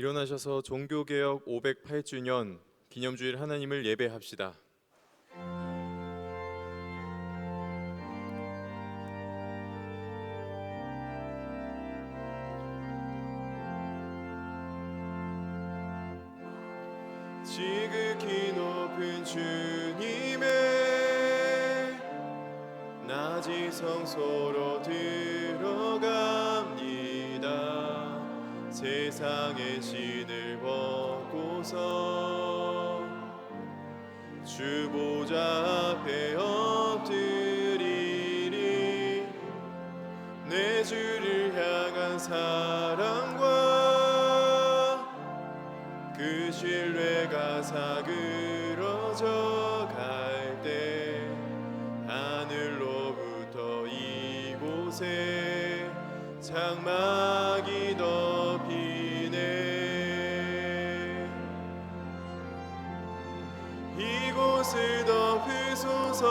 일어나셔서 종교개혁 508주년 기념주일 하나님을 예배합시다. 지극히 높은 주님의 낮이 성소로 들어갑니다. 세상의 신을 벗고서 주 보좌 앞에 엎드리리. 내 주를 향한 사랑과 그 신뢰가 사그러져 갈 때 하늘로부터 이곳에 장막이 덮이네. 이곳을 덮으소서.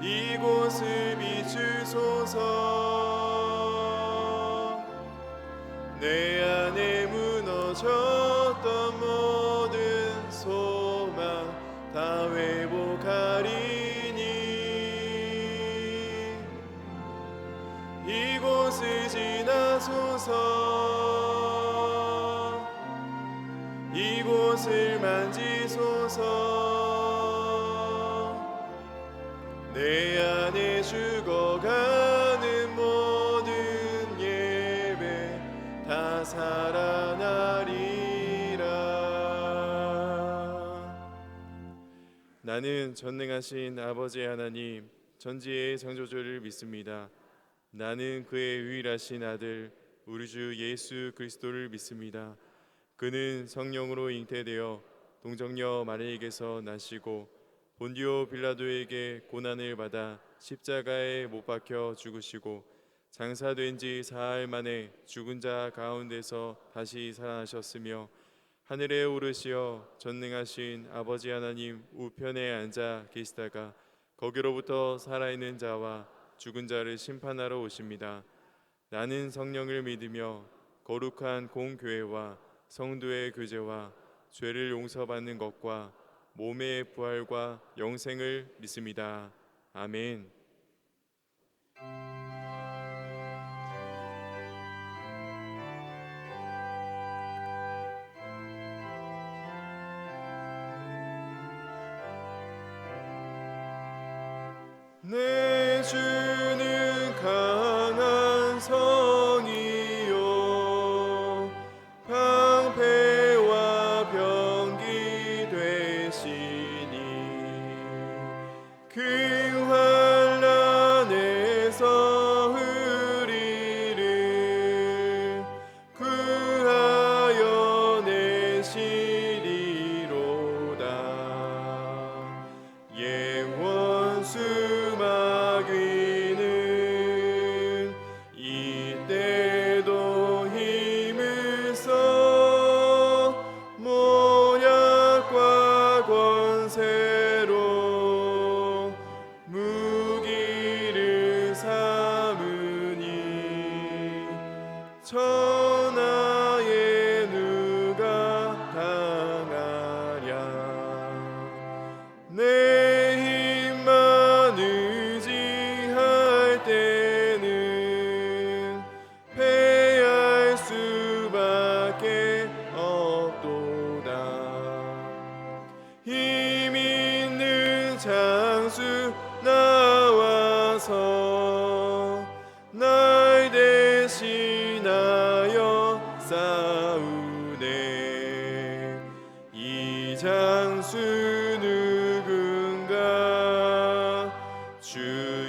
이곳을 비추소서. 내 안에 무너졌던 모든 소망 다 회복하리니. 이곳을 지나소서. 이곳을 만지소서. 내 안에 죽어가는 모든 예배 다 살아나리라. 나는 전능하신 아버지 하나님 전지의 창조주를 믿습니다. 나는 그의 유일하신 아들 우리 주 예수 그리스도를 믿습니다. 그는 성령으로 잉태되어 동정녀 마리에게서 나시고 본디오 빌라도에게 고난을 받아 십자가에 못 박혀 죽으시고 장사된 지 사흘 만에 죽은 자 가운데서 다시 살아나셨으며 하늘에 오르시어 전능하신 아버지 하나님 우편에 앉아 계시다가 거기로부터 살아있는 자와 죽은 자를 심판하러 오십니다. 나는 성령을 믿으며 거룩한 공교회와 성도의 교제와 죄를 용서받는 것과 몸의 부활과 영생을 믿습니다. 아멘. 내 주는 강한 성이요 방패와 병기 되시니 그 환난에서 우리를 구하여 내시리로다. 영원 수마귀는 이때도 힘을 써 모략과 권세로 무기를 삼으니 천하에 누가 당하랴. 내 힘만 의지할 때는 패할 수밖에 없도다. 힘 있는 장수 나와서 날 대신하여 싸우네. 이 장수 누군가 주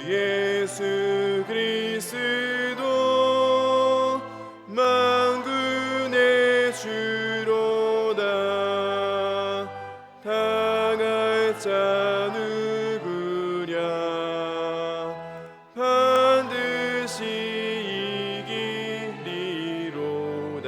예수 그리스도 만군의 주로다. 당할 자 누구랴. 반드시 이기리로다.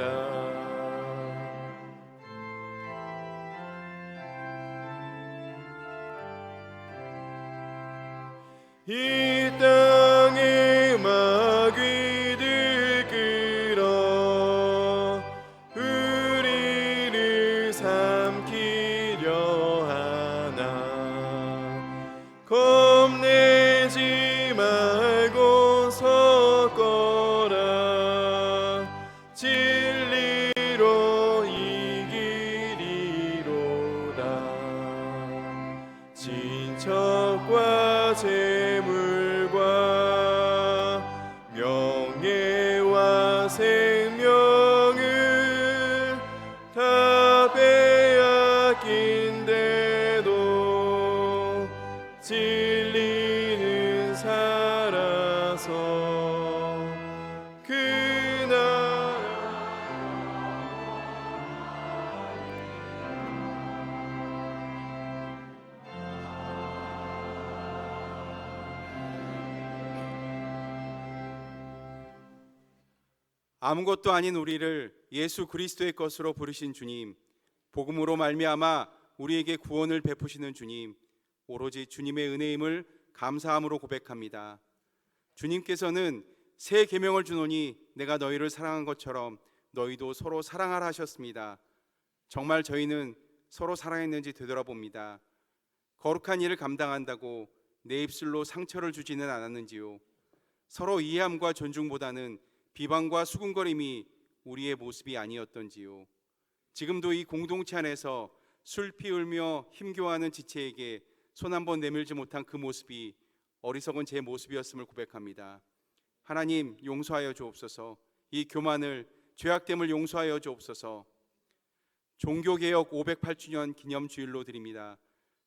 생명을 다 빼앗긴데도 진리는 살아서 그 나라 아무것도 아닌 우리를 예수 그리스도의 것으로 부르신 주님, 복음으로 말미암아 우리에게 구원을 베푸시는 주님, 오로지 주님의 은혜임을 감사함으로 고백합니다. 주님께서는 새 계명을 주노니 내가 너희를 사랑한 것처럼 너희도 서로 사랑하라 하셨습니다. 정말 저희는 서로 사랑했는지 되돌아봅니다. 거룩한 일을 감당한다고 내 입술로 상처를 주지는 않았는지요. 서로 이해함과 존중보다는 비방과 수군거림이 우리의 모습이 아니었던지요. 지금도 이 공동체 안에서 술피 울며 힘겨워하는 지체에게 손 한 번 내밀지 못한 그 모습이 어리석은 제 모습이었음을 고백합니다. 하나님, 용서하여 주옵소서. 이 교만을, 죄악됨을 용서하여 주옵소서. 종교개혁 508주년 기념주일로 드립니다.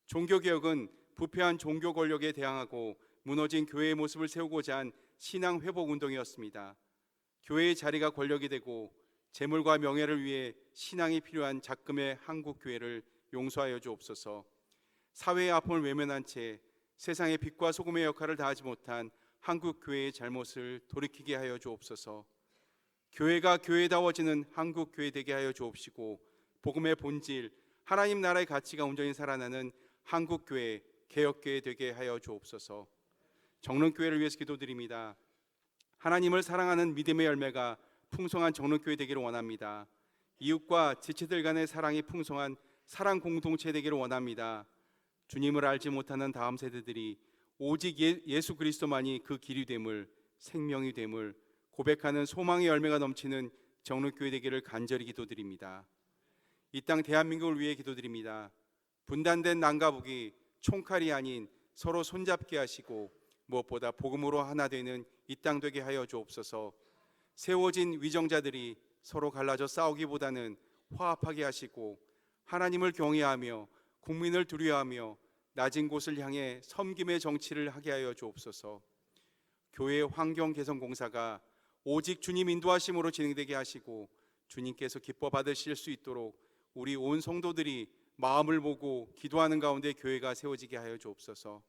종교개혁은 부패한 종교 권력에 대항하고 무너진 교회의 모습을 세우고자 한 신앙 회복 운동이었습니다. 교회의 자리가 권력이 되고 재물과 명예를 위해 신앙이 필요한 작금의 한국 교회를 용서하여 주옵소서. 사회의 아픔을 외면한 채 세상의 빛과 소금의 역할을 다하지 못한 한국 교회의 잘못을 돌이키게 하여 주옵소서. 교회가 교회다워지는 한국 교회 되게 하여 주옵시고, 복음의 본질, 하나님 나라의 가치가 온전히 살아나는 한국 교회, 개혁교회 되게 하여 주옵소서. 정릉교회를 위해서 기도드립니다. 하나님을 사랑하는 믿음의 열매가 풍성한 정릉교회 되기를 원합니다. 이웃과 지체들 간의 사랑이 풍성한 사랑 공동체 되기를 원합니다. 주님을 알지 못하는 다음 세대들이 오직 예수 그리스도만이 그 길이 됨을, 생명이 됨을 고백하는 소망의 열매가 넘치는 정릉교회 되기를 간절히 기도드립니다. 이 땅 대한민국을 위해 기도드립니다. 분단된 남과 북이 총칼이 아닌 서로 손잡게 하시고 무엇보다 복음으로 하나 되는 이 땅 되게 하여 주옵소서. 세워진 위정자들이 서로 갈라져 싸우기보다는 화합하게 하시고 하나님을 경외하며 국민을 두려워하며 낮은 곳을 향해 섬김의 정치를 하게 하여 주옵소서. 교회 환경 개선 공사가 오직 주님 인도하심으로 진행되게 하시고 주님께서 기뻐 받으실 수 있도록 우리 온 성도들이 마음을 보고 기도하는 가운데 교회가 세워지게 하여 주옵소서.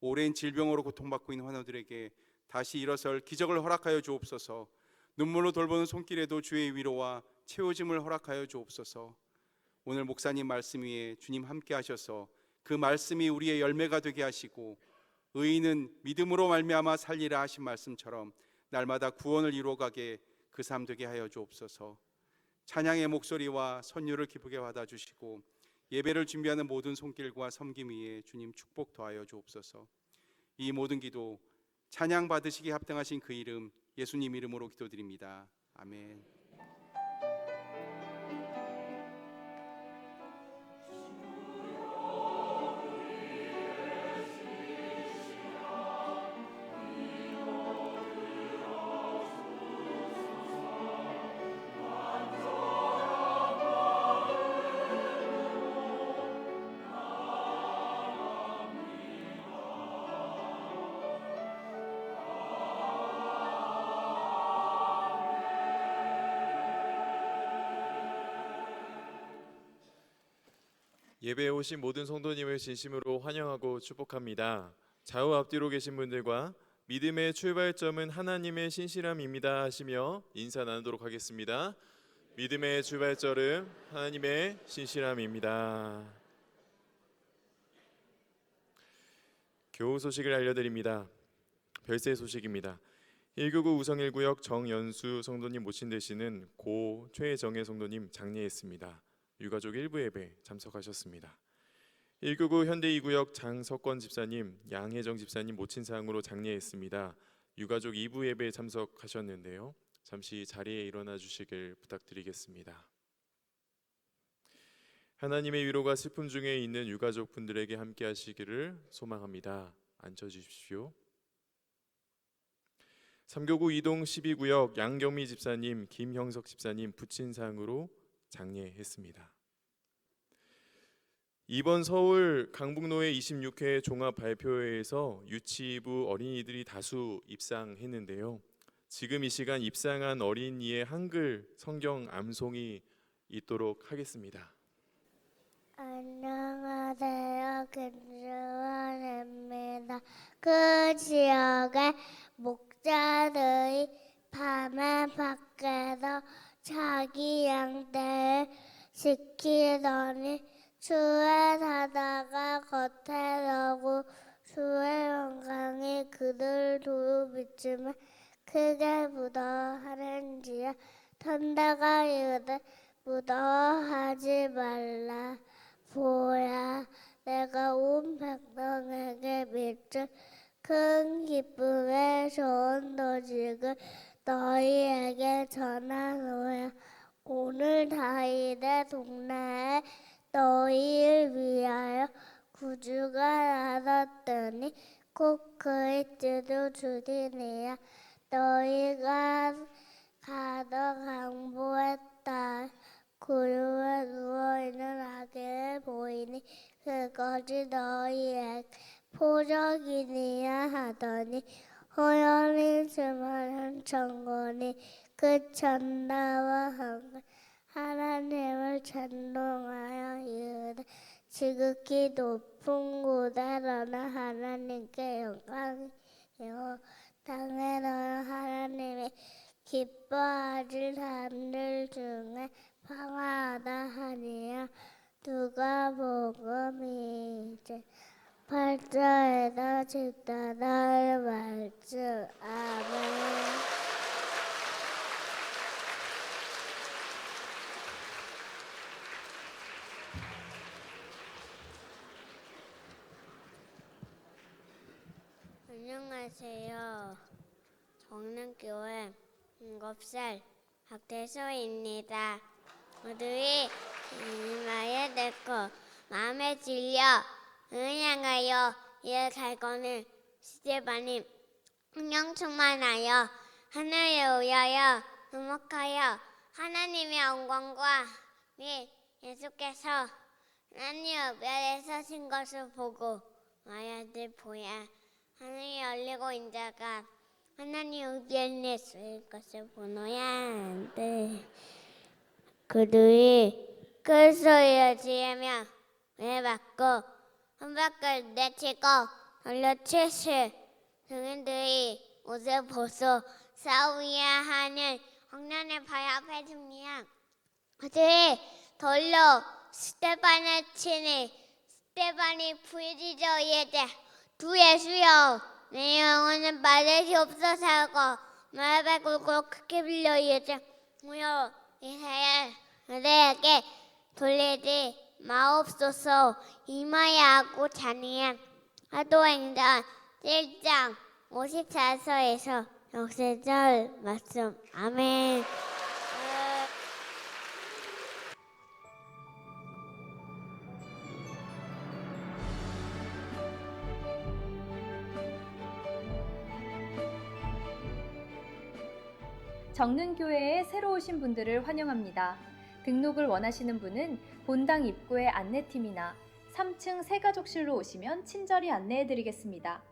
오랜 질병으로 고통받고 있는 환우들에게 다시 일어설 기적을 허락하여 주옵소서. 눈물로 돌보는 손길에도 주의 위로와 채워짐을 허락하여 주옵소서. 오늘 목사님 말씀 위에 주님 함께 하셔서 그 말씀이 우리의 열매가 되게 하시고 의인은 믿음으로 말미암아 살리라 하신 말씀처럼 날마다 구원을 이루어가게 그 삶 되게 하여 주옵소서. 찬양의 목소리와 선율을 기쁘게 받아주시고 예배를 준비하는 모든 손길과 섬김 위에 주님 축복 더하여 주옵소서. 이 모든 기도 찬양 받으시기 합당하신 그 이름 예수님 이름으로 기도드립니다. 아멘. 예배에 오신 모든 성도님을 진심으로 환영하고 축복합니다. 좌우 앞뒤로 계신 분들과 믿음의 출발점은 하나님의 신실함입니다 하시며 인사 나누도록 하겠습니다. 믿음의 출발점은 하나님의 신실함입니다. 교우 소식을 알려드립니다. 별세 소식입니다. 199 우성 1구역 정연수 성도님 모친 되시는 고 최정혜 성도님 장례했습니다. 유가족 일부 예배 참석하셨습니다. 199 현대 2구역 장석권 집사님, 양혜정 집사님 모친 사항으로 장례했습니다. 유가족 2부 예배 참석하셨는데요. 잠시 자리에 일어나 주시길 부탁드리겠습니다. 하나님의 위로가 슬픔 중에 있는 유가족 분들에게 함께 하시기를 소망합니다. 앉아 주십시오. 3교구 이동 12구역 양경미 집사님, 김형석 집사님 부친상으로 장례했습니다. 이번 서울 강북노회 26회 종합 발표회에서 유치부 어린이들이 다수 입상했는데요. 지금 이 시간 입상한 어린이의 한글 성경 암송이 있도록 하겠습니다. 안녕하세요. 김주원입니다. 그 지역의 목자들이 밤에 밖에서 자기 양떼를 지키더니 수에 사다가 겉에 서고 수의 영광이 그들 두루 비추며 크게 무더하는지라. 천다가 이르되 무더하지 말라. 보라, 내가 온 백성에게 미칠 큰 기쁨의 좋은 소식을 너희에게 전하노라. 오늘 다윗의 동네에 너희를 위하여 구주가 나섰더니 곧 그의 뜻을 주리니라. 너희가 가더 강보의 딸 구루에 누워있는 아기를 보이니 그것이 너희에게 포적이니라 하더니 호연히 수많은 천군이 그 천다와 함께 하나님을 찬송하여 이르되 지극히 높은 곳에서는 하나님께 영광이요 땅에서는 하나님이 기뻐하실 사람들 중에 평안하다 하니라. 누가복음 2장 8절에서 10절의 말씀. 아멘. 안녕하세요. 정릉교회 7살 박대수입니다. 모두이 마에 듣고 마음에 들려 은행하여 이어갈 거는 스테반님 성령 충만하여 하늘에 올라여 주목하여 하나님의 영광과 및 예수께서 하나님 우편에 서신 것을 보고 마야들 보야 하늘이 열리고 인자가 하나님 우편에 쓰일 것을 보노야. 네. 그들이 큰 소리를 지르며 외받고 한바퀴 내치고 돌려치실 증인들이 옷을 벗어 싸우야 하는 황련의 발 앞에 줍니다. 그들이 돌로 스테반을 치니 스테반이 부르짖어 이르되 주 예수여 내 영혼은 받으시옵소서 하고 말을 굴고 크게 불러 이르되 주여 이스라엘 그들에게 돌리지 마옵소서. 임하여 하고 자니한 사도행전 1장 54절에서 60절 말씀. 아멘. 정릉교회에 새로 오신 분들을 환영합니다. 등록을 원하시는 분은 본당 입구의 안내팀이나 3층 새가족실로 오시면 친절히 안내해드리겠습니다.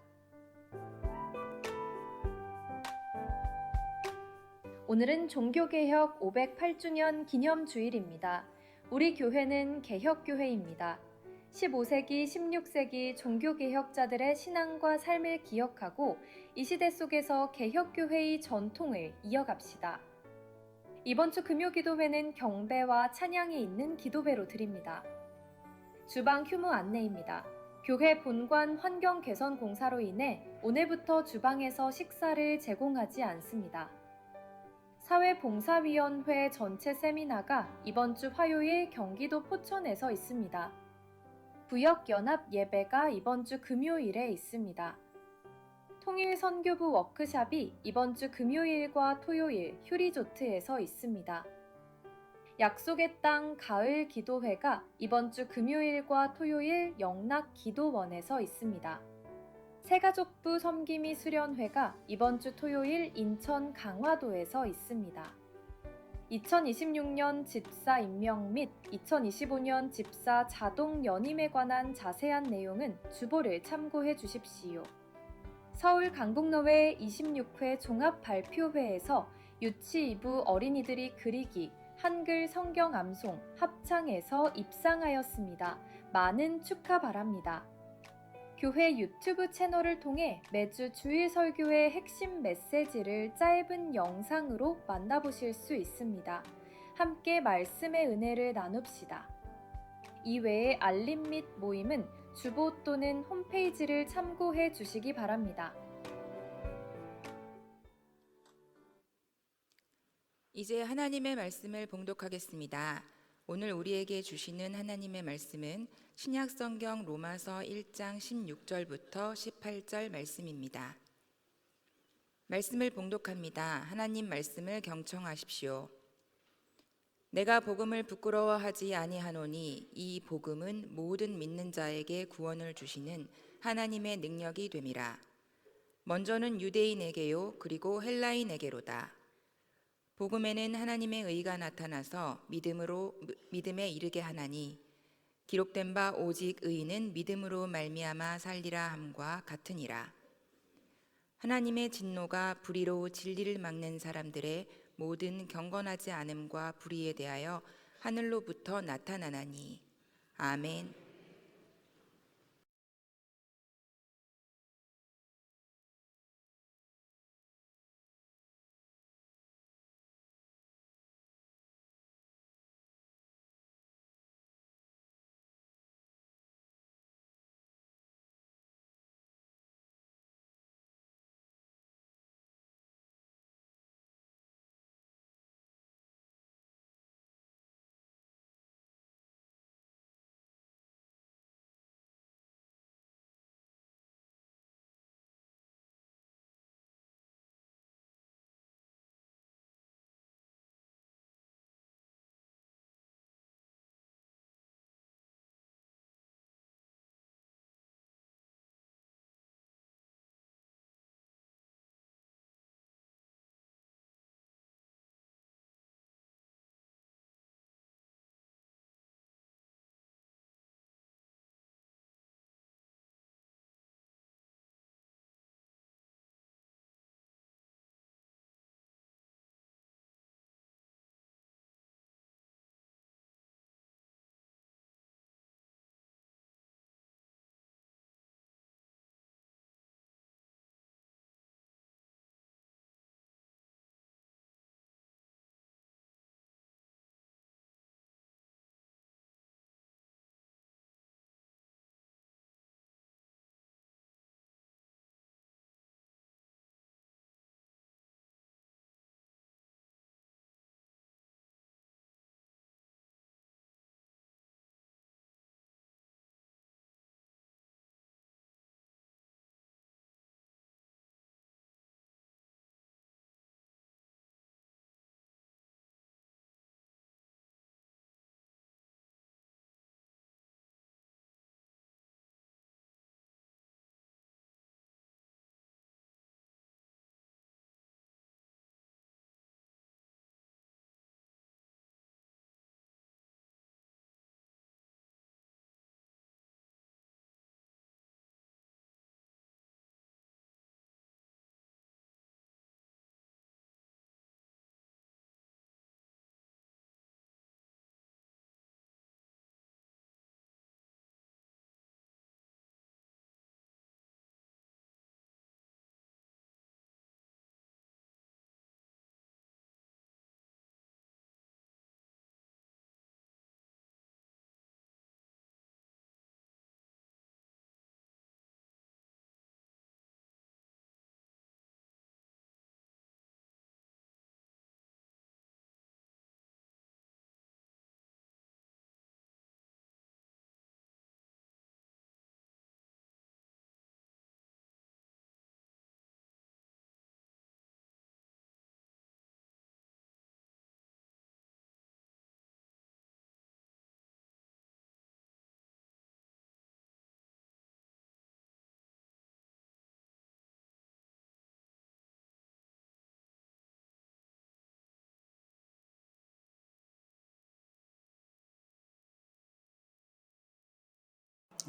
오늘은 종교개혁 508주년 기념주일입니다. 우리 교회는 개혁교회입니다. 15세기, 16세기 종교개혁자들의 신앙과 삶을 기억하고 이 시대 속에서 개혁교회의 전통을 이어갑시다. 이번 주 금요기도회는 경배와 찬양이 있는 기도회로 드립니다. 주방 휴무 안내입니다. 교회 본관 환경 개선 공사로 인해 오늘부터 주방에서 식사를 제공하지 않습니다. 사회봉사위원회 전체 세미나가 이번 주 화요일 경기도 포천에서 있습니다. 구역연합 예배가 이번 주 금요일에 있습니다. 통일선교부 워크샵이 이번 주 금요일과 토요일 휴리조트에서 있습니다. 약속의 땅 가을 기도회가 이번 주 금요일과 토요일 영락기도원에서 있습니다. 새가족부 섬김이 수련회가 이번 주 토요일 인천 강화도에서 있습니다. 2026년 집사 임명 및 2025년 집사 자동 연임에 관한 자세한 내용은 주보를 참고해 주십시오. 서울 강북로회 26회 종합 발표회에서 유치 2부 어린이들이 그리기, 한글 성경 암송, 합창에서 입상하였습니다. 많은 축하 바랍니다. 교회 유튜브 채널을 통해 매주 주일 설교의 핵심 메시지를 짧은 영상으로 만나보실 수 있습니다. 함께 말씀의 은혜를 나눕시다. 이외의 알림 및 모임은 주보 또는 홈페이지를 참고해 주시기 바랍니다. 이제 하나님의 말씀을 봉독하겠습니다. 오늘 우리에게 주시는 하나님의 말씀은 신약성경 로마서 1장 16절부터 18절 말씀입니다. 말씀을 봉독합니다. 하나님 말씀을 경청하십시오. 내가 복음을 부끄러워하지 아니하노니 이 복음은 모든 믿는 자에게 구원을 주시는 하나님의 능력이 됨이라. 먼저는 유대인에게요 그리고 헬라인에게로다. 복음에는 하나님의 의가 나타나서 믿음에 이르게 하나니 기록된 바 오직 의인은 믿음으로 말미암아 살리라 함과 같으니라. 하나님의 진노가 불의로 진리를 막는 사람들의 모든 경건하지 않음과 불의에 대하여 하늘로부터 나타나나니. 아멘.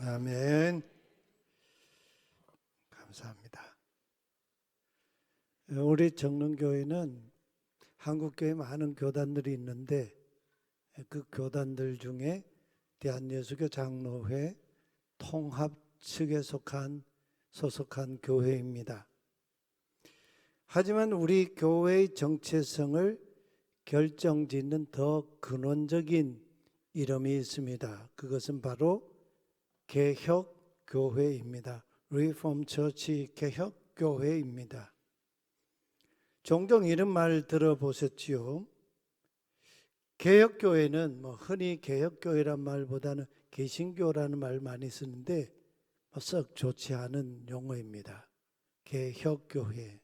아멘. 감사합니다. 우리 정릉교회는 한국교회 많은 교단들이 있는데 그 교단들 중에 대한예수교 장로회 통합 측에 소속한 교회입니다. 하지만 우리 교회의 정체성을 결정짓는 더 근원적인 이름이 있습니다. 그것은 바로 개혁교회입니다. Reform Church 개혁교회입니다. 종종 이런 말 들어보셨지요? 개혁교회는 흔히 개혁교회란 말보다는 개신교라는 말 많이 쓰는데 썩 좋지 않은 용어입니다. 개혁교회.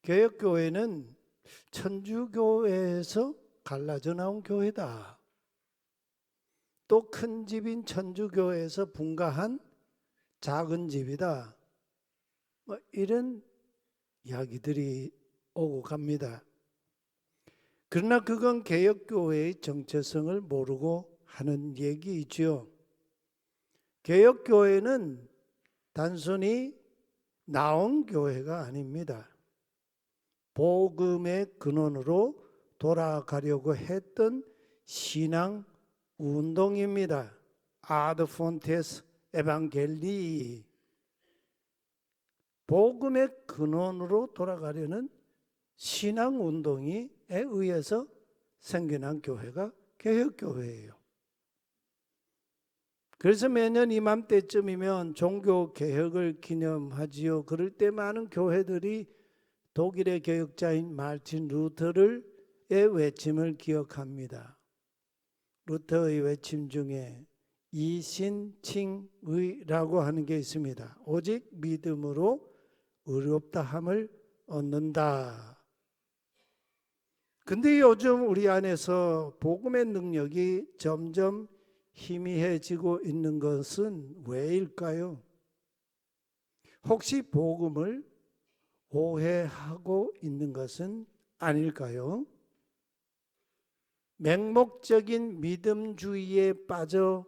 개혁교회는 천주교회에서 갈라져 나온 교회다. 또 큰 집인 천주교회에서 분가한 작은 집이다. 이런 이야기들이 오고 갑니다. 그러나 그건 개혁교회의 정체성을 모르고 하는 얘기이죠. 개혁교회는 단순히 나온 교회가 아닙니다. 복음의 근원으로 돌아가려고 했던 신앙 운동입니다. Ad fontes evangelii. 복음의 근원으로 돌아가려는 신앙 운동에 의해서 생겨난 교회가 개혁교회예요. 그래서 매년 이맘때쯤이면 종교 개혁을 기념하지요. 그럴 때 많은 교회들이 독일의 개혁자인 마르틴 루터의 외침을 기억합니다. 루터의 외침 중에 이신칭의라고 하는 게 있습니다. 오직 믿음으로 의롭다함을 얻는다. 근데 요즘 우리 안에서 복음의 능력이 점점 희미해지고 있는 것은 왜일까요? 혹시 복음을 오해하고 있는 것은 아닐까요? 맹목적인 믿음주의에 빠져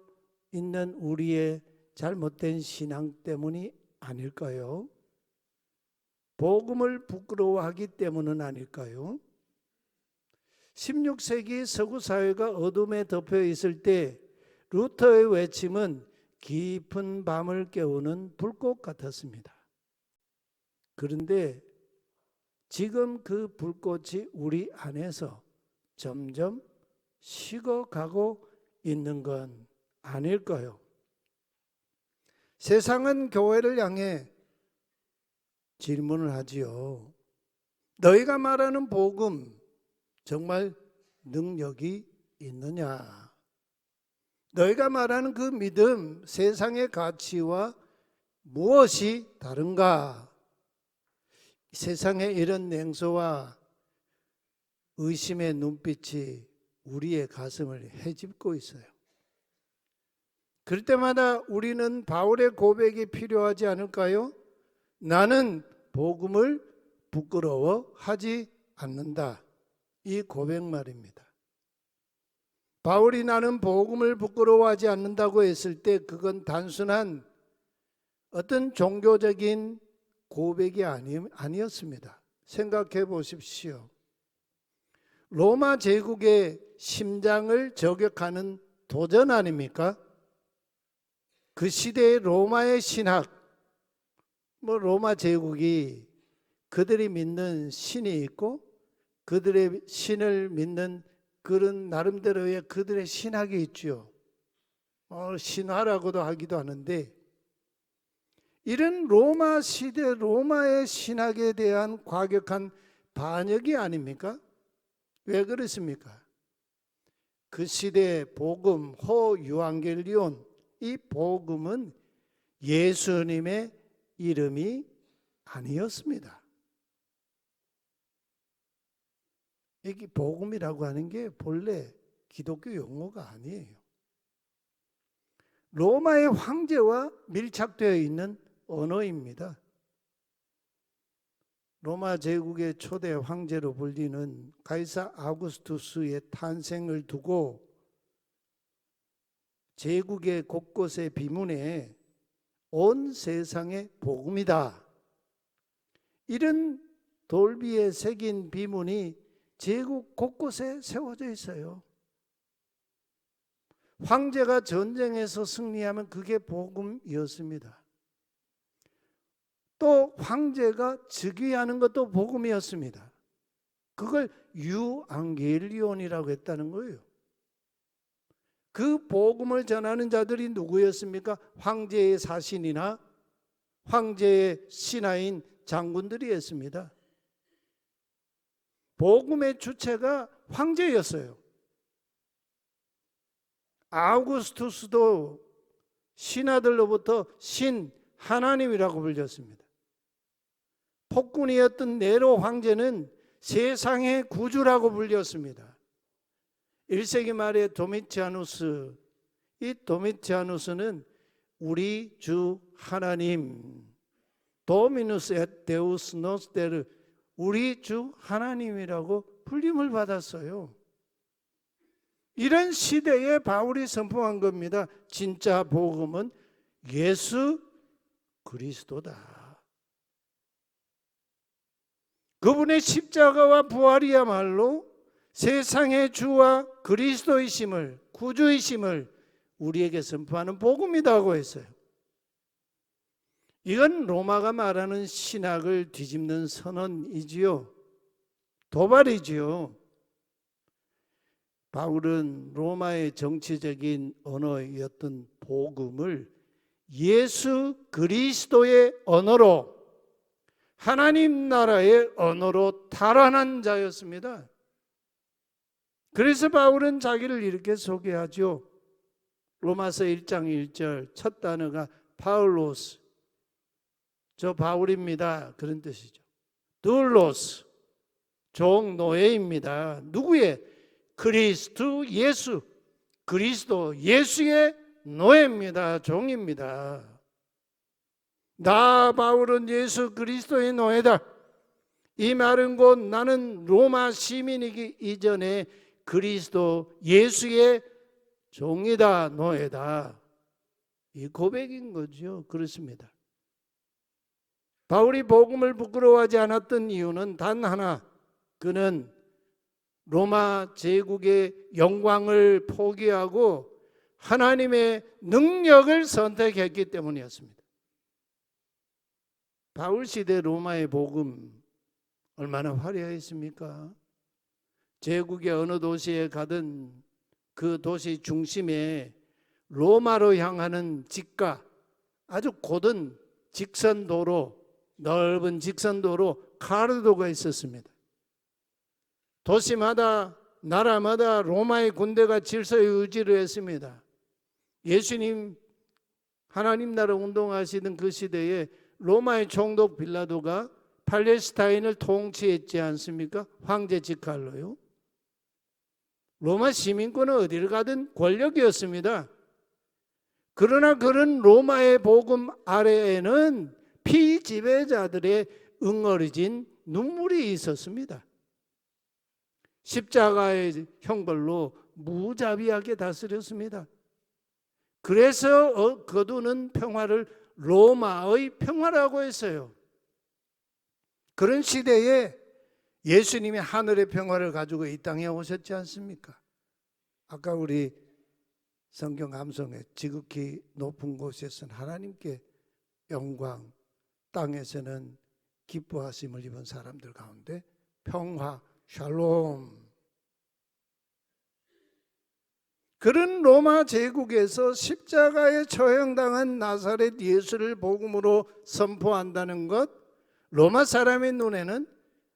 있는 우리의 잘못된 신앙 때문이 아닐까요? 복음을 부끄러워하기 때문은 아닐까요? 16세기 서구 사회가 어둠에 덮여 있을 때 루터의 외침은 깊은 밤을 깨우는 불꽃 같았습니다. 그런데 지금 그 불꽃이 우리 안에서 점점 식어가고 있는 건 아닐까요? 세상은 교회를 향해 질문을 하지요. 너희가 말하는 복음 정말 능력이 있느냐? 너희가 말하는 그 믿음, 세상의 가치와 무엇이 다른가? 세상에 이런 냉소와 의심의 눈빛이 우리의 가슴을 헤집고 있어요. 그럴 때마다 우리는 바울의 고백이 필요하지 않을까요? 나는 복음을 부끄러워하지 않는다. 이 고백 말입니다. 바울이 나는 복음을 부끄러워하지 않는다고 했을 때 그건 단순한 어떤 종교적인 고백이 아니었습니다. 생각해 보십시오. 로마 제국의 심장을 저격하는 도전 아닙니까? 그 시대의 로마의 신학, 로마 제국이 그들이 믿는 신이 있고 그들의 신을 믿는 그런 나름대로의 그들의 신학이 있죠. 신화라고도 하기도 하는데 이런 로마 시대 로마의 신학에 대한 과격한 반역이 아닙니까? 왜 그렇습니까? 그 시대의 복음, 호 유앙겔리온, 이 복음은 예수님의 이름이 아니었습니다. 이 복음이라고 하는 게 본래 기독교 용어가 아니에요. 로마의 황제와 밀착되어 있는 언어입니다. 로마 제국의 초대 황제로 불리는 가이사 아구스투스의 탄생을 두고 제국의 곳곳에 비문에 온 세상의 복음이다. 이런 돌비에 새긴 비문이 제국 곳곳에 세워져 있어요. 황제가 전쟁에서 승리하면 그게 복음이었습니다. 또 황제가 즉위하는 것도 복음이었습니다. 그걸 유앙겔리온이라고 했다는 거예요. 그 복음을 전하는 자들이 누구였습니까? 황제의 사신이나 황제의 신하인 장군들이었습니다. 복음의 주체가 황제였어요. 아우구스투스도 신하들로부터 신 하나님이라고 불렸습니다. 폭군이었던 네로 황제는 세상의 구주라고 불렸습니다. 1세기 말에 도미티아누스, 이 도미티아누스는 우리 주 하나님, 도미누스 et 데우스 노스테르, 우리 주 하나님이라고 불림을 받았어요. 이런 시대에 바울이 선포한 겁니다. 진짜 복음은 예수 그리스도다. 그분의 십자가와 부활이야말로 세상의 주와 그리스도이심을, 구주이심을 우리에게 선포하는 복음이라고 했어요. 이건 로마가 말하는 신학을 뒤집는 선언이지요. 도발이지요. 바울은 로마의 정치적인 언어였던 복음을 예수 그리스도의 언어로, 하나님 나라의 언어로 탈환한 자였습니다. 그래서 바울은 자기를 이렇게 소개하죠. 로마서 1장 1절 첫 단어가 파울로스, 저 바울입니다, 그런 뜻이죠. 둘로스, 종노예입니다. 누구의? 그리스도 예수, 그리스도 예수의 노예입니다. 종입니다. 나 바울은 예수 그리스도의 노예다. 이 말은 곧 나는 로마 시민이기 이전에 그리스도 예수의 종이다, 노예다. 이 고백인 거죠. 그렇습니다. 바울이 복음을 부끄러워하지 않았던 이유는 단 하나, 그는 로마 제국의 영광을 포기하고 하나님의 능력을 선택했기 때문이었습니다. 바울 시대 로마의 복음 얼마나 화려했습니까? 제국의 어느 도시에 가든 그 도시 중심에 로마로 향하는 직가, 아주 곧은 직선도로, 넓은 직선도로 카르도가 있었습니다. 도시마다, 나라마다 로마의 군대가 질서 유지를 했습니다. 예수님 하나님 나라 운동하시던 그 시대에 로마의 총독 빌라도가 팔레스타인을 통치했지 않습니까? 황제 직할로요. 로마 시민권은 어디를 가든 권력이었습니다. 그러나 그런 로마의 복음 아래에는 피지배자들의 응어리진 눈물이 있었습니다. 십자가의 형벌로 무자비하게 다스렸습니다. 그래서 거두는 평화를 로마의 평화라고 했어요. 그런 시대에 예수님이 하늘의 평화를 가지고 이 땅에 오셨지 않습니까? 아까 우리 성경 감성에 지극히 높은 곳에서는 하나님께 영광, 땅에서는 기뻐하심을 입은 사람들 가운데 평화, 샬롬. 그런 로마 제국에서 십자가에 처형당한 나사렛 예수를 복음으로 선포한다는 것, 로마 사람의 눈에는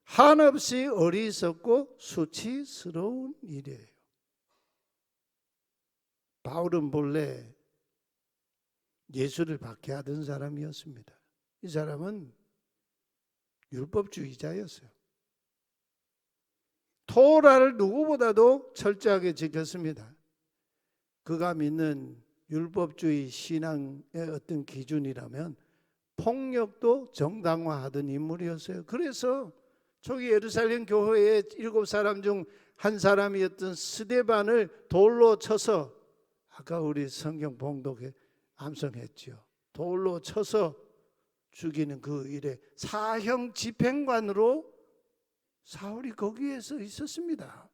한없이 어리석고 수치스러운 일이에요. 바울은 본래 예수를 박해하던 사람이었습니다. 이 사람은 율법주의자였어요. 토라를 누구보다도 철저하게 지켰습니다. 그가 믿는 율법주의 신앙의 어떤 기준이라면 폭력도 정당화하던 인물이었어요. 그래서 초기 예루살렘 교회의 7사람 중 한 사람이었던 스데반을 돌로 쳐서 아까 우리 성경 봉독에 암송했죠. 돌로 쳐서 죽이는 그 일에 사형 집행관으로 사울이 거기에서 있었습니다.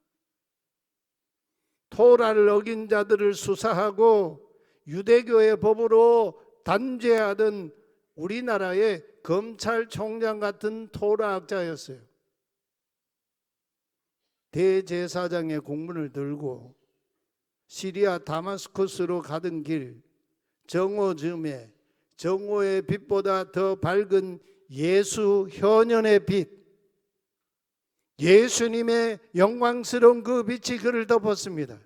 토라를 어긴 자들을 수사하고 유대교의 법으로 단죄하던 우리나라의 검찰총장 같은 토라학자였어요. 대제사장의 공문을 들고 시리아 다마스쿠스로 가던 길, 정오쯤에 정오의 빛보다 더 밝은 예수 현현의 빛, 예수님의 영광스러운 그 빛이 그를 덮었습니다.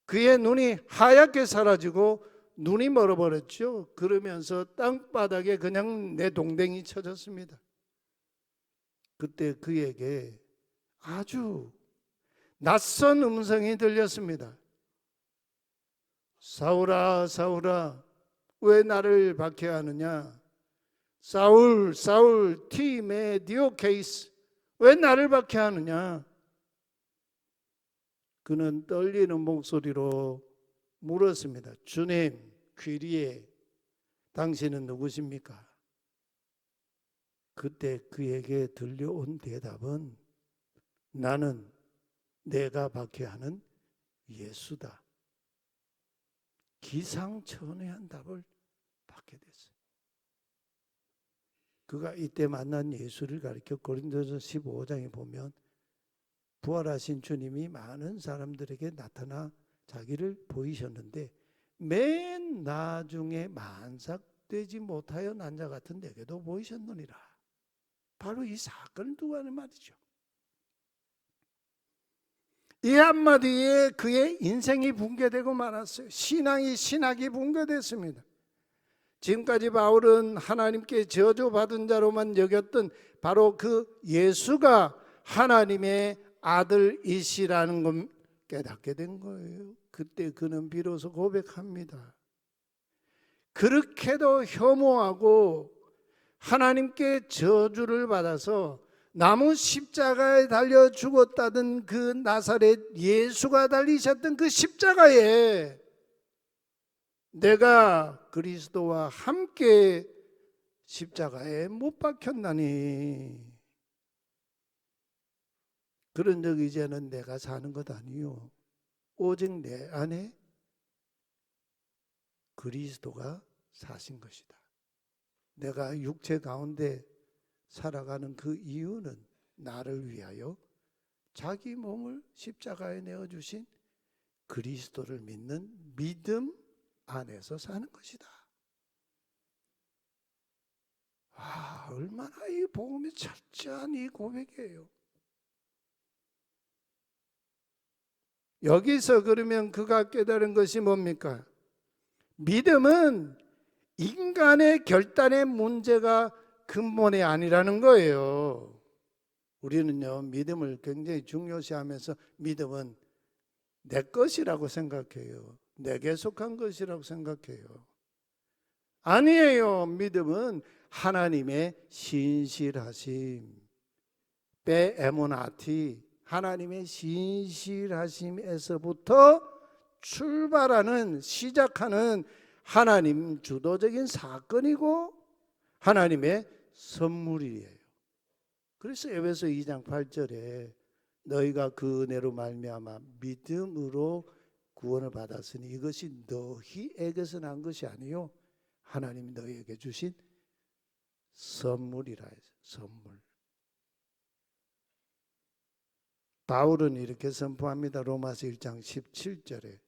그의 눈이 하얗게 사라지고 눈이 멀어버렸죠. 그러면서 땅바닥에 그냥 내동댕이 쳐졌습니다. 그때 그에게 아주 낯선 음성이 들렸습니다. 사울아, 사울아, 왜 나를 박해하느냐? 사울, 사울, 티메디오케이스, 왜 나를 박해하느냐? 그는 떨리는 목소리로 물었습니다. 주님, 귀리에 당신은 누구십니까? 그때 그에게 들려온 대답은 나는 내가 박해하는 예수다. 기상천외한 답을 받게 됐어요. 그가 이때 만난 예수를 가리켜 고린도서 15장에 보면 부활하신 주님이 많은 사람들에게 나타나 자기를 보이셨는데 맨 나중에 만삭되지 못하여 난 자 같은 내게도 보이셨느니라. 바로 이 사건을 두고 하는 말이죠. 이 한마디에 그의 인생이 붕괴되고 말았어요. 신학이 붕괴됐습니다. 지금까지 바울은 하나님께 저주받은 자로만 여겼던 바로 그 예수가 하나님의 아들이시라는 걸 깨닫게 된 거예요. 그때 그는 비로소 고백합니다. 그렇게도 혐오하고 하나님께 저주를 받아서 나무 십자가에 달려 죽었다던 그 나사렛 예수가 달리셨던 그 십자가에 내가 그리스도와 함께 십자가에 못 박혔나니 그런 적 이제는 내가 사는 것 아니요 오직 내 안에 그리스도가 사신 것이다. 내가 육체 가운데 살아가는 그 이유는 나를 위하여 자기 몸을 십자가에 내어주신 그리스도를 믿는 믿음 안에서 사는 것이다. 얼마나 이 복음이 철저한 이 고백이에요. 여기서 그러면 그가 깨달은 것이 뭡니까? 믿음은 인간의 결단의 문제가 근본이 아니라는 거예요. 우리는요, 믿음을 굉장히 중요시하면서 믿음은 내 것이라고 생각해요. 내게 속한 것이라고 생각해요. 아니에요. 믿음은 하나님의 신실하심, 베에모나티, 하나님의 신실하심에서부터 출발하는 시작하는 하나님 주도적인 사건이고 하나님의 선물이에요. 그래서 에베소 2장 8절에 너희가 그 은혜로 말미암아 믿음으로 구원을 받았으니 이것이 너희에게서 난 것이 아니요 하나님이 너희에게 주신 선물이라 해서 선물. 바울은 이렇게 선포합니다. 로마서 1장 17절에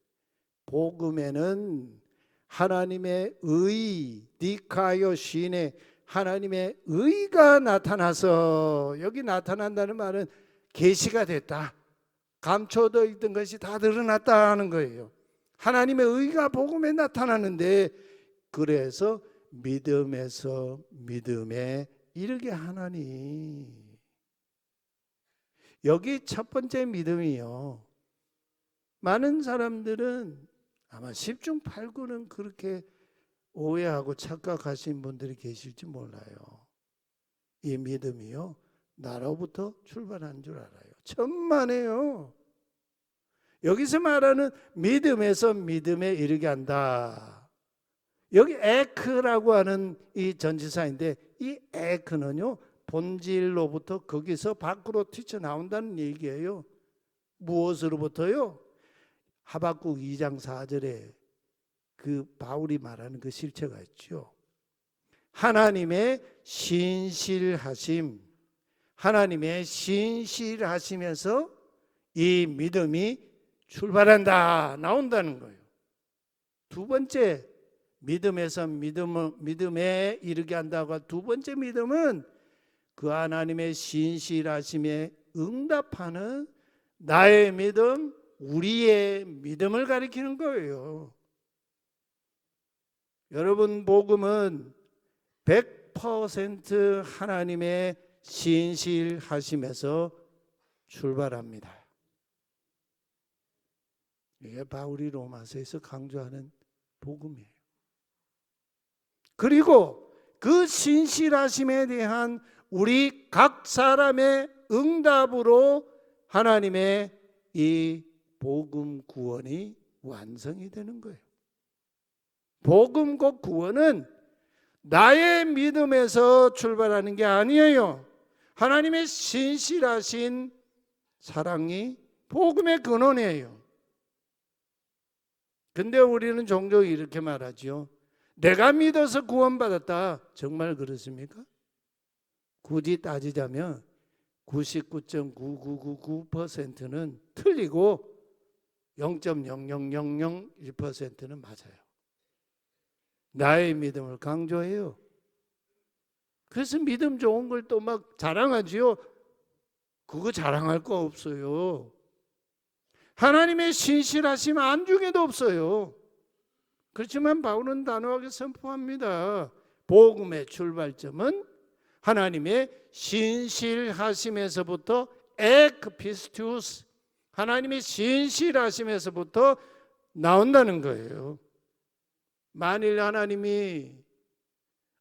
복음에는 하나님의 의, 니카요 시인의 하나님의 의가 나타나서, 여기 나타난다는 말은 계시가 됐다, 감춰져 있던 것이 다 드러났다 하는 거예요. 하나님의 의가 복음에 나타나는데 그래서 믿음에서 믿음에 이르게 하나니, 여기 첫 번째 믿음이요. 많은 사람들은 아마 10중 8구는 그렇게 오해하고 착각하신 분들이 계실지 몰라요. 이 믿음이요, 나로부터 출발한 줄 알아요. 천만에요. 여기서 말하는 믿음에서 믿음에 이르게 한다. 여기 에크라고 하는 이 전치사인데 이 에크는요 본질로부터 거기서 밖으로 튀쳐나온다는 얘기예요. 무엇으로부터요? 하박국 2장 4절에 그 바울이 말하는 그 실체가 있죠. 하나님의 신실하심, 하나님의 신실하심에서 이 믿음이 출발한다, 나온다는 거예요. 두 번째, 믿음에서 믿음에 이르게 한다고 두 번째 믿음은 그 하나님의 신실하심에 응답하는 나의 믿음, 우리의 믿음을 가리키는 거예요. 여러분, 복음은 100% 하나님의 신실하심에서 출발합니다. 이게 바울이 로마서에서 강조하는 복음이에요. 그리고 그 신실하심에 대한 우리 각 사람의 응답으로 하나님의 이 복음 구원이 완성이 되는 거예요. 복음과 구원은 나의 믿음에서 출발하는 게 아니에요. 하나님의 신실하신 사랑이 복음의 근원이에요. 근데 우리는 종종 이렇게 말하죠. 내가 믿어서 구원받았다. 정말 그렇습니까? 굳이 따지자면 99.9999%는 틀리고 0.00001%는 맞아요. 나의 믿음을 강조해요. 그래서 믿음 좋은 걸 또 막 자랑하지요. 그거 자랑할 거 없어요. 하나님의 신실하심 안중에도 없어요. 그렇지만 바울은 단호하게 선포합니다. 복음의 출발점은 하나님의 신실하심에서부터 에크피스투스, 하나님의 신실하심에서부터 나온다는 거예요. 만일 하나님이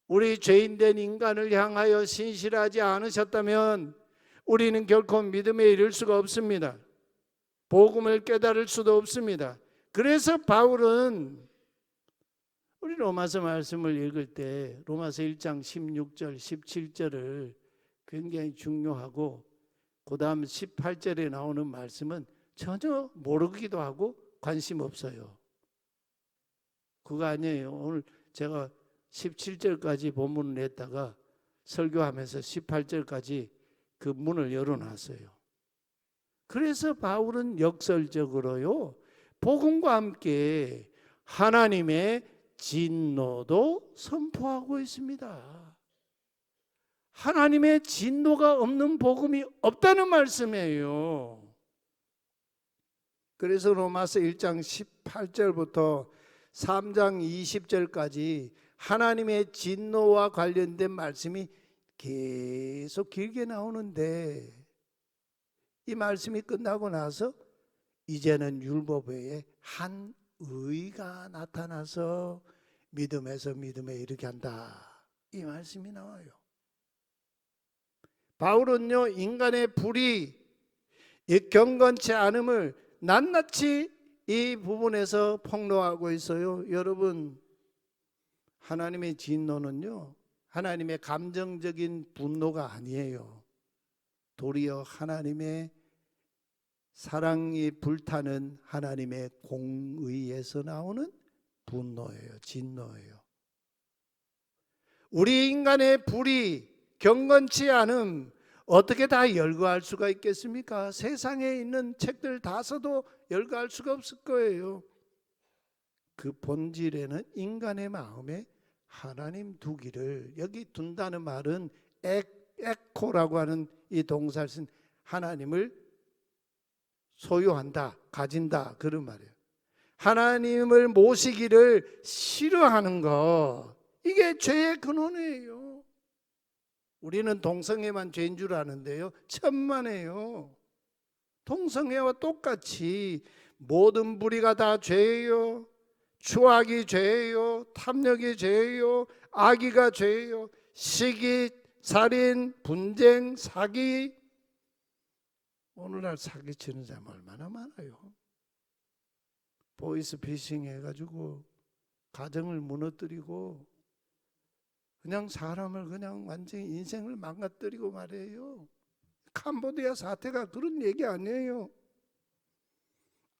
우리 죄인된 인간을 향하여 신실하지 않으셨다면 우리는 결코 믿음에 이를 수가 없습니다. 복음을 깨달을 수도 없습니다. 그래서 바울은 우리 로마서 말씀을 읽을 때 로마서 1장 16절, 17절을 굉장히 중요하고 그 다음 18절에 나오는 말씀은 전혀 모르기도 하고 관심 없어요. 그거 아니에요. 오늘 제가 17절까지 본문을 냈다가 설교하면서 18절까지 그 문을 열어놨어요. 그래서 바울은 역설적으로요, 복음과 함께 하나님의 진노도 선포하고 있습니다. 하나님의 진노가 없는 복음이 없다는 말씀이에요. 그래서 로마서 1장 18절부터 3장 20절까지 하나님의 진노와 관련된 말씀이 계속 길게 나오는데 이 말씀이 끝나고 나서 이제는 율법 외에 한 의가 나타나서 믿음에서 믿음에 이르게 한다, 이 말씀이 나와요. 바울은요, 인간의 불의, 이 경건치 않음을 낱낱이 이 부분에서 폭로하고 있어요. 여러분, 하나님의 진노는요, 하나님의 감정적인 분노가 아니에요. 도리어 하나님의 사랑이 불타는 하나님의 공의에서 나오는 분노예요. 진노예요. 우리 인간의 불의, 경건치 않음 어떻게 다 열거할 수가 있겠습니까? 세상에 있는 책들 다 써도 열거할 수가 없을 거예요. 그 본질에는 인간의 마음에 하나님 두기를, 여기 둔다는 말은 에코라고 하는 이 동사를 쓴 하나님을 소유한다, 가진다, 그런 말이에요. 하나님을 모시기를 싫어하는 것, 이게 죄의 근원이에요. 우리는 동성애만 죄인 줄 아는데요, 천만에요. 동성애와 똑같이 모든 불의가 다 죄예요. 추악이 죄예요. 탐욕이 죄예요. 악의가 죄예요. 시기, 살인, 분쟁, 사기. 오늘날 사기치는 사람 얼마나 많아요. 보이스피싱 해가지고 가정을 무너뜨리고 그냥 사람을 그냥 완전히 인생을 망가뜨리고 말이에요. 캄보디아 사태가 그런 얘기 아니에요.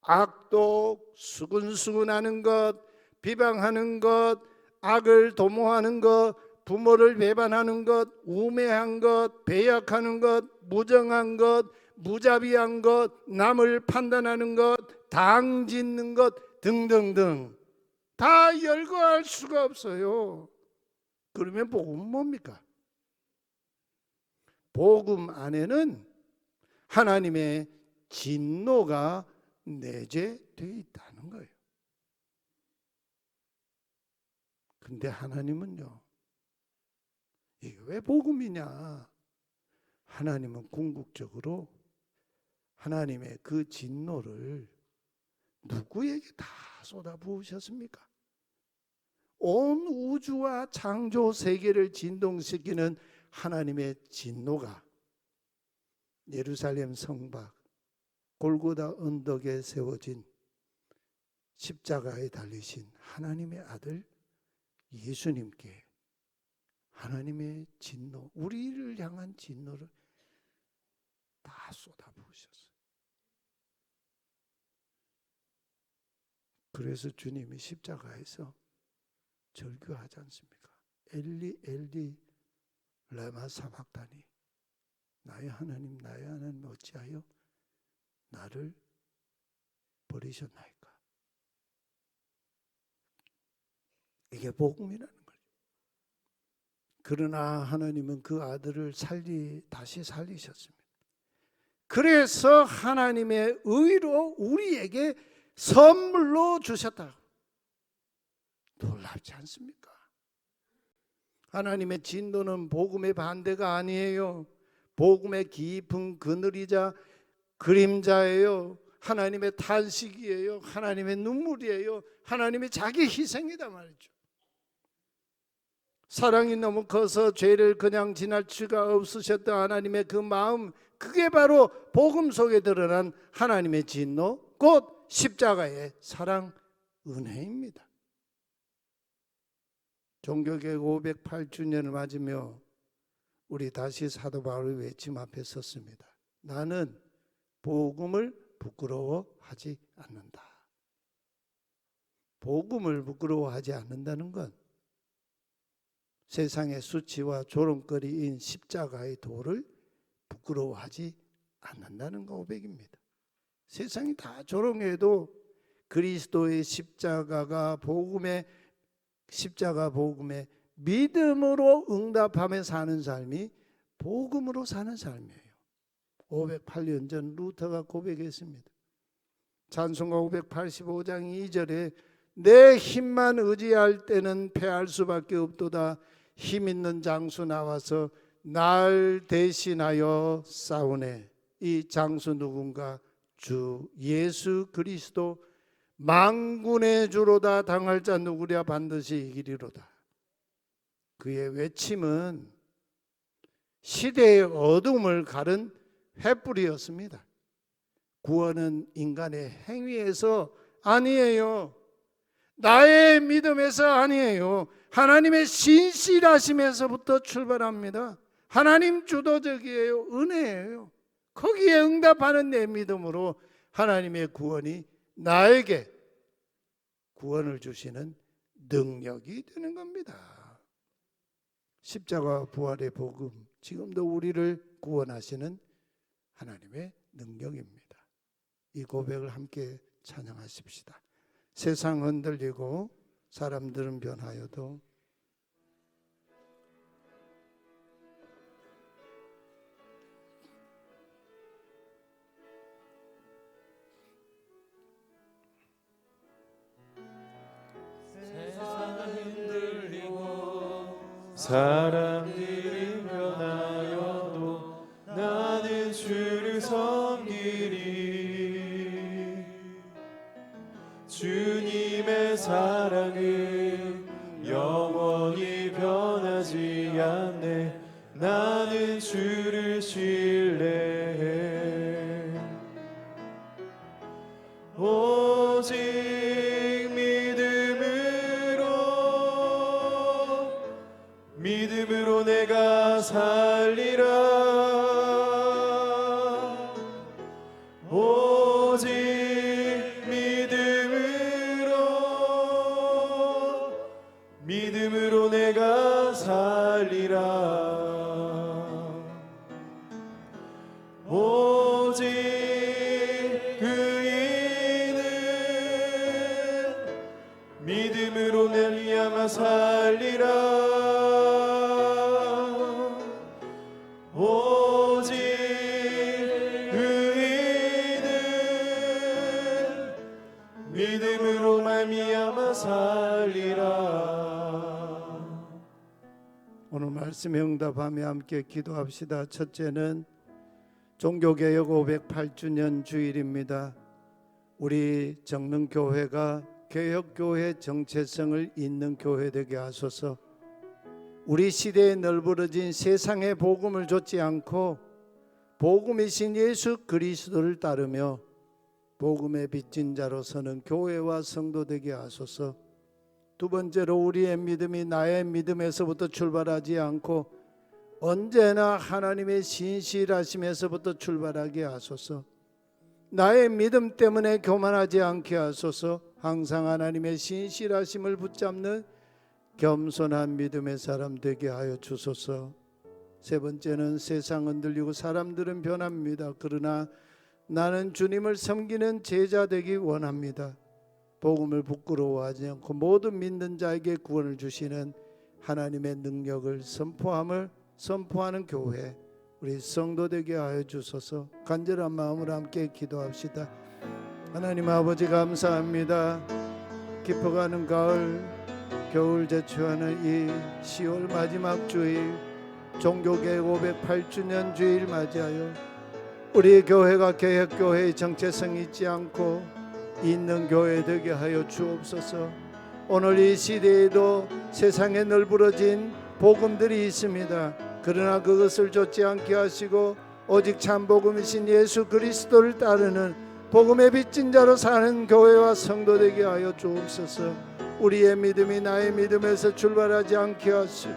악독, 수근수근하는 것, 비방하는 것, 악을 도모하는 것, 부모를 배반하는 것, 우매한 것, 배약하는 것, 무정한 것, 무자비한 것, 남을 판단하는 것, 당 짓는 것 등등등 다 열거할 수가 없어요. 그러면 복음은 뭡니까? 복음 안에는 하나님의 진노가 내재되어 있다는 거예요. 근데 하나님은요, 이게 왜 복음이냐? 하나님은 궁극적으로 하나님의 그 진노를 누구에게 다 쏟아부으셨습니까? 온 우주와 창조 세계를 진동시키는 하나님의 진노가 예루살렘 성박 골고다 언덕에 세워진 십자가에 달리신 하나님의 아들 예수님께 하나님의 진노, 우리를 향한 진노를 다 쏟아부으셨어요. 그래서 주님이 십자가에서 절규하지 않습니까? 엘리 엘리 레마 사박다니, 나의 하나님 어찌하여 나를 버리셨나이까? 이게 복음이라는 거죠. 그러나 하나님은 그 아들을 다시 살리셨습니다. 그래서 하나님의 의로 우리에게 선물로 주셨다. 놀랍지 않습니까? 하나님의 진노는 복음의 반대가 아니에요. 복음의 깊은 그늘이자 그림자예요. 하나님의 탄식이에요. 하나님의 눈물이에요. 하나님의 자기 희생이다 말이죠. 사랑이 너무 커서 죄를 그냥 지날 수가 없으셨던 하나님의 그 마음, 그게 바로 복음 속에 드러난 하나님의 진노, 곧 십자가의 사랑, 은혜입니다. 종교개혁 508주년을 맞으며 우리 다시 사도 바울의 외침 앞에 섰습니다. 나는 복음을 부끄러워하지 않는다. 복음을 부끄러워하지 않는다는 건 세상의 수치와 조롱거리인 십자가의 도를 부끄러워하지 않는다는 거 고백입니다. 세상이 다 조롱해도 그리스도의 십자가 복음의 믿음으로 응답하며 사는 삶이 복음으로 사는 삶이에요. 508년 전 루터가 고백했습니다. 찬송가 585장 2절에 내 힘만 의지할 때는 패할 수밖에 없도다. 힘 있는 장수 나와서 날 대신하여 싸우네. 이 장수 누군가? 주 예수 그리스도. 만군의 주로다. 당할 자 누구랴 반드시 이기리로다. 그의 외침은 시대의 어둠을 가른 횃불이었습니다. 구원은 인간의 행위에서 아니에요. 나의 믿음에서 아니에요. 하나님의 신실하심에서부터 출발합니다. 하나님 주도적이에요. 은혜예요. 거기에 응답하는 내 믿음으로 하나님의 구원이 나에게 구원을 주시는 능력이 되는 겁니다. 십자가 부활의 복음, 지금도 우리를 구원하시는 하나님의 능력입니다. 이 고백을 함께 찬양하십시다. 세상 흔들리고 사람들은 변하여도 사람들이 변하여도 나는 주를 섬기리. 주님의 사랑은 영원히 변하지 않네. 나는 주를 신뢰해. 오직 말미암아 살리라. 오직 의인은 믿음으로 말미암아 살리라. 오늘 말씀에 응답하며 함께 기도합시다. 첫째는 종교개혁 508주년 주일입니다. 우리 정릉교회가 개혁교회 정체성을 잇는 교회 되게 하소서. 우리 시대에 널브러진 세상의 복음을 좇지 않고 복음이신 예수 그리스도를 따르며 복음의 빚진 자로 서는 교회와 성도 되게 하소서. 두 번째로 우리의 믿음이 나의 믿음에서부터 출발하지 않고 언제나 하나님의 신실하심에서부터 출발하게 하소서. 나의 믿음 때문에 교만하지 않게 하소서. 항상 하나님의 신실하심을 붙잡는 겸손한 믿음의 사람 되게 하여 주소서. 세 번째는 세상 흔들리고 사람들은 변합니다. 그러나 나는 주님을 섬기는 제자 되기 원합니다. 복음을 부끄러워하지 않고 모든 믿는 자에게 구원을 주시는 하나님의 능력을 선포하는 교회, 우리 성도 되게 하여 주소서. 간절한 마음으로 함께 기도합시다. 하나님 아버지 감사합니다. 깊어가는 가을, 겨울 제추하는 이 10월 마지막 주일, 종교개혁 508주년 주일 맞이하여 우리 교회가 개혁교회의 정체성이 있지 않고 있는 교회 되게 하여 주옵소서. 오늘 이 시대에도 세상에 널브러진 복음들이 있습니다. 그러나 그것을 좇지 않게 하시고 오직 참 복음이신 예수 그리스도를 따르는 복음의 빚진 자로 사는 교회와 성도 되게 하여 주옵소서. 우리의 믿음이 나의 믿음에서 출발하지 않게 하시고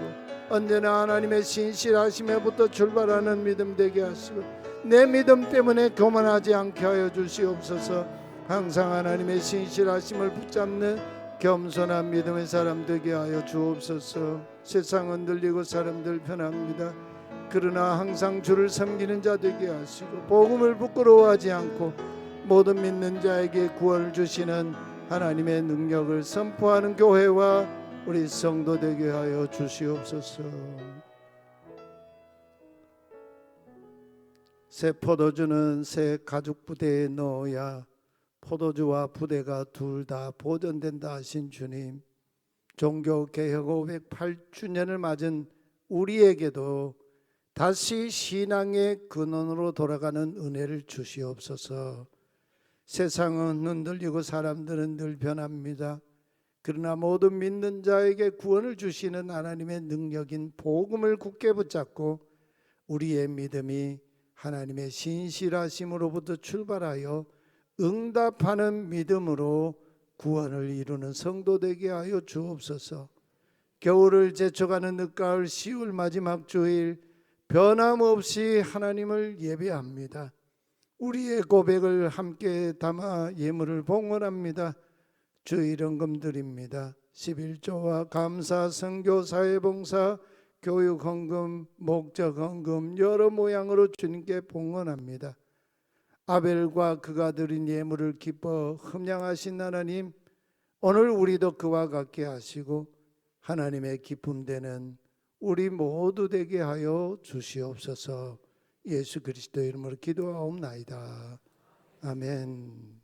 언제나 하나님의 신실하심에부터 출발하는 믿음 되게 하시고 내 믿음 때문에 교만하지 않게 하여 주시옵소서. 항상 하나님의 신실하심을 붙잡는 겸손한 믿음의 사람 되게 하여 주옵소서. 세상 흔들리고 사람들 편합니다. 그러나 항상 주를 섬기는 자 되게 하시고 복음을 부끄러워하지 않고 모든 믿는 자에게 구원을 주시는 하나님의 능력을 선포하는 교회와 우리 성도 되게 하여 주시옵소서. 새 포도주는 새 가죽 부대에 넣어야 포도주와 부대가 둘 다 보존된다 하신 주님, 종교개혁 508주년을 맞은 우리에게도 다시 신앙의 근원으로 돌아가는 은혜를 주시옵소서. 세상은 흔들리고 사람들은 늘 변합니다. 그러나 모든 믿는 자에게 구원을 주시는 하나님의 능력인 복음을 굳게 붙잡고 우리의 믿음이 하나님의 신실하심으로부터 출발하여 응답하는 믿음으로 구원을 이루는 성도 되게 하여 주옵소서. 겨울을 제쳐가는 늦가을 10월 마지막 주일 변함없이 하나님을 예배합니다. 우리의 고백을 함께 담아 예물을 봉헌합니다. 주일헌금 드립니다. 11조와 감사, 선교, 사회봉사, 교육헌금, 목적헌금 여러 모양으로 주님께 봉헌합니다. 아벨과 그가 드린 예물을 기뻐 흠양하신 하나님, 오늘 우리도 그와 같게 하시고 하나님의 기쁨 되는 우리 모두 되게 하여 주시옵소서. 예수 그리스도의 이름으로 기도하옵나이다. 아멘.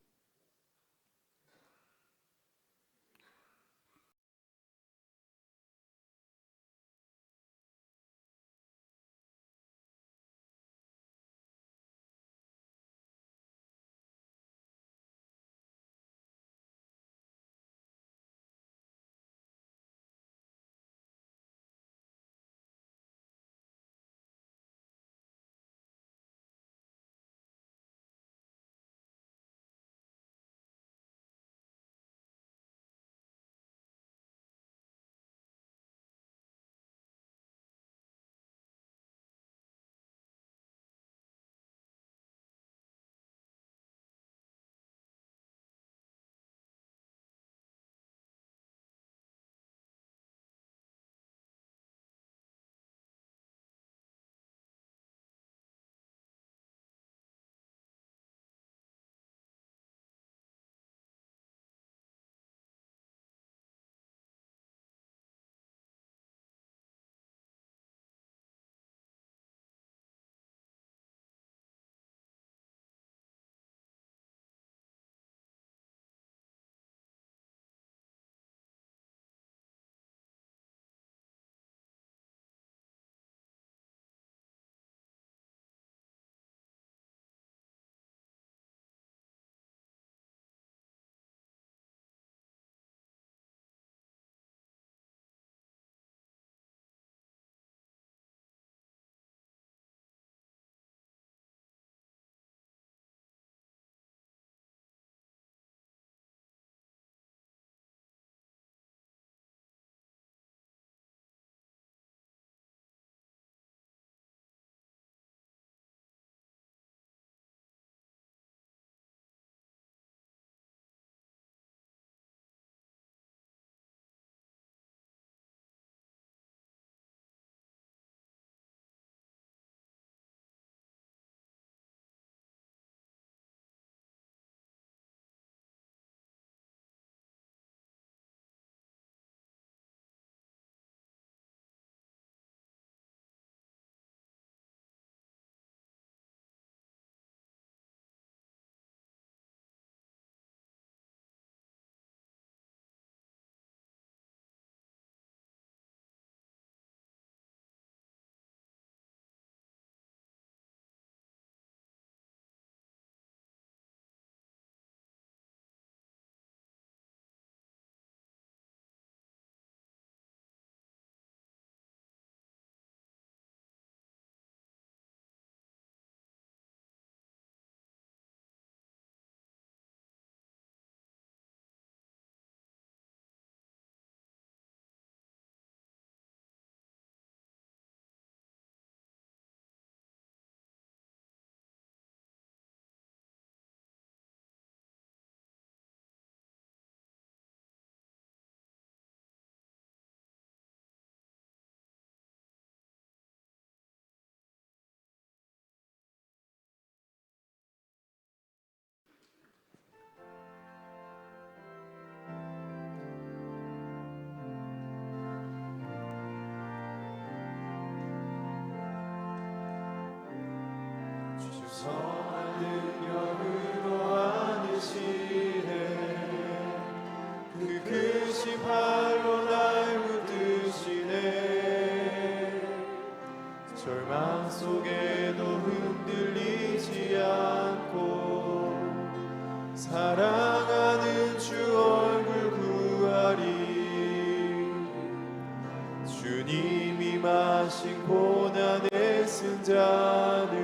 오신 고난의 승자를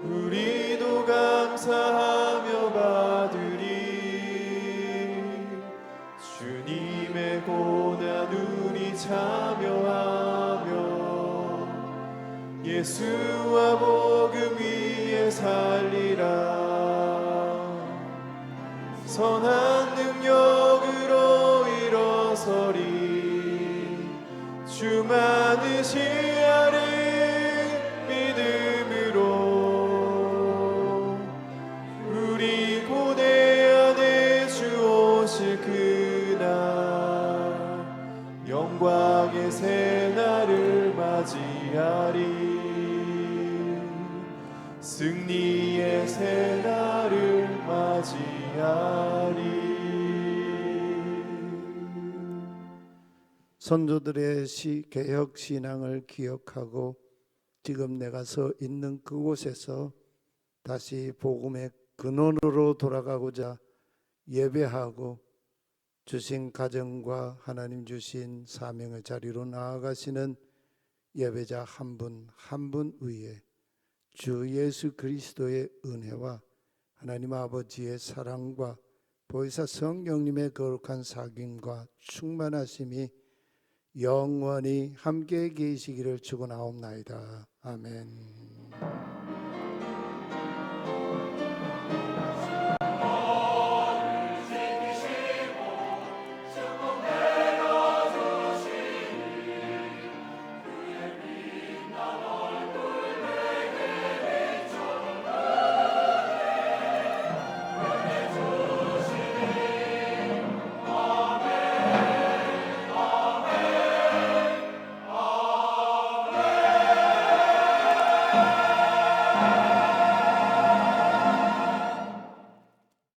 우리도 감사하며 받으리. 주님의 고난 우리 참여하며 예수와 복음 위에 살리라. 선한 능력으로 일어서리. 주 많으시 아를 믿음으로 우리 고대 안에 주 오실 그날 영광의 새날을 맞이하리. 승리의 새날을 맞이하리. 선조들의 개혁 신앙을 기억하고 지금 내가 서 있는 그곳에서 다시 복음의 근원으로 돌아가고자 예배하고 주신 가정과 하나님 주신 사명의 자리로 나아가시는 예배자 한 분 한 분 위에 주 예수 그리스도의 은혜와 하나님 아버지의 사랑과 보혜사 성령님의 거룩한 사귐과 충만하심이 영원히 함께 계시기를 축원하옵나이다. 아멘.